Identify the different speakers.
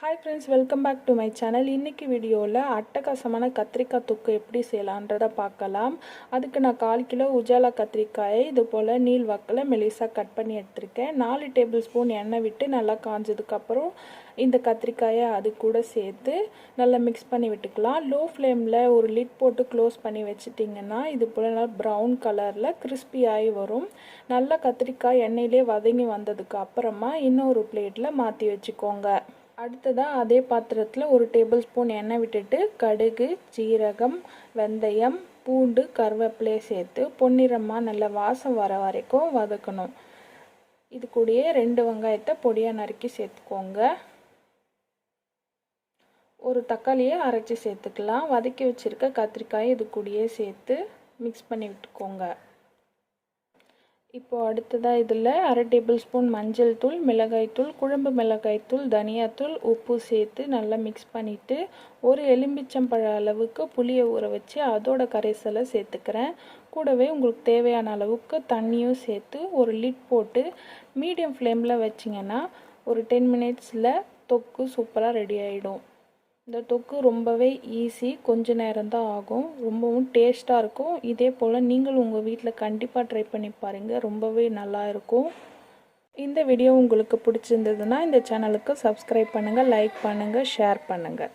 Speaker 1: Hi friends, welcome back to my channel. இன்றைக்கி வீடியோவில் அட்டகாசமான கத்திரிக்காய் தொக்கு எப்படி செய்யலான்றதை பார்க்கலாம். அதுக்கு நான் 1/4 கிலோ உஜாலா கத்திரிக்காயை இது போல் நீள் வாக்கில் மெலிசாக கட் பண்ணி எடுத்திருக்கேன். 4 டேபிள் ஸ்பூன் எண்ணெய் விட்டு நல்லா காஞ்சதுக்கப்புறம் இந்த கத்திரிக்காயை அது கூட சேர்த்து நல்லா மிக்ஸ் பண்ணி விட்டுக்கலாம். லோ ஃப்ளேமில் ஒரு லிட் போட்டு க்ளோஸ் பண்ணி வச்சுட்டிங்கன்னா இது போல் நல்லா ப்ரௌன் கலரில் கிறிஸ்பியாகி வரும். நல்லா கத்திரிக்காய் எண்ணெயிலே வதங்கி வந்ததுக்கு அப்புறமா இன்னொரு பிளேட்டில் மாற்றி வச்சுக்கோங்க. அடுத்ததாக அதே பாத்திரத்தில் ஒரு டேபிள் ஸ்பூன் எண்ணெய் விட்டுட்டு கடுகு, ஜீரகம், வெந்தயம், பூண்டு, கருவேப்பிலையை சேர்த்து பொன்னிறமாக நல்ல வாசம் வர வரைக்கும் வதக்கணும். இது கூடயே 2 வெங்காயத்தை பொடியாக நறுக்கி சேர்த்துக்கோங்க. ஒரு தக்காளியை அரைச்சி சேர்த்துக்கலாம். வதக்கி வச்சுருக்க கத்திரிக்காயை இது கூடயே சேர்த்து மிக்ஸ் பண்ணி விட்டுக்கோங்க. இப்போது அடுத்ததாக இதில் 1/2 டேபிள் ஸ்பூன் மஞ்சள் தூள், மிளகாய்த்தூள், குழம்பு மிளகாய்த்தூள், தனியாத்தூள், உப்பு சேர்த்து நல்லா மிக்ஸ் பண்ணிவிட்டு ஒரு எலும்பிச்சம்பழ அளவுக்கு புளியை ஊற வச்சு அதோட கரைசலை சேர்த்துக்கிறேன். கூடவே உங்களுக்கு தேவையான அளவுக்கு தண்ணியும் சேர்த்து ஒரு லிட் போட்டு மீடியம் ஃப்ளேமில் வச்சிங்கன்னா ஒரு 10 மினிட்ஸில் தொக்கு சூப்பராக ரெடி ஆகிடும். இந்த தொக்கு ரொம்பவே ஈஸி, கொஞ்ச நேரம்தான் ஆகும், ரொம்பவும் டேஸ்ட்டாக இருக்கும். இதே போல் நீங்களும் உங்கள் வீட்டில் கண்டிப்பாக ட்ரை பண்ணி பாருங்கள், ரொம்பவே நல்லா இருக்கும். இந்த வீடியோ உங்களுக்கு பிடிச்சிருந்ததுன்னா இந்த சேனலுக்கு சப்ஸ்கிரைப் பண்ணுங்கள், லைக் பண்ணுங்கள், ஷேர் பண்ணுங்கள்.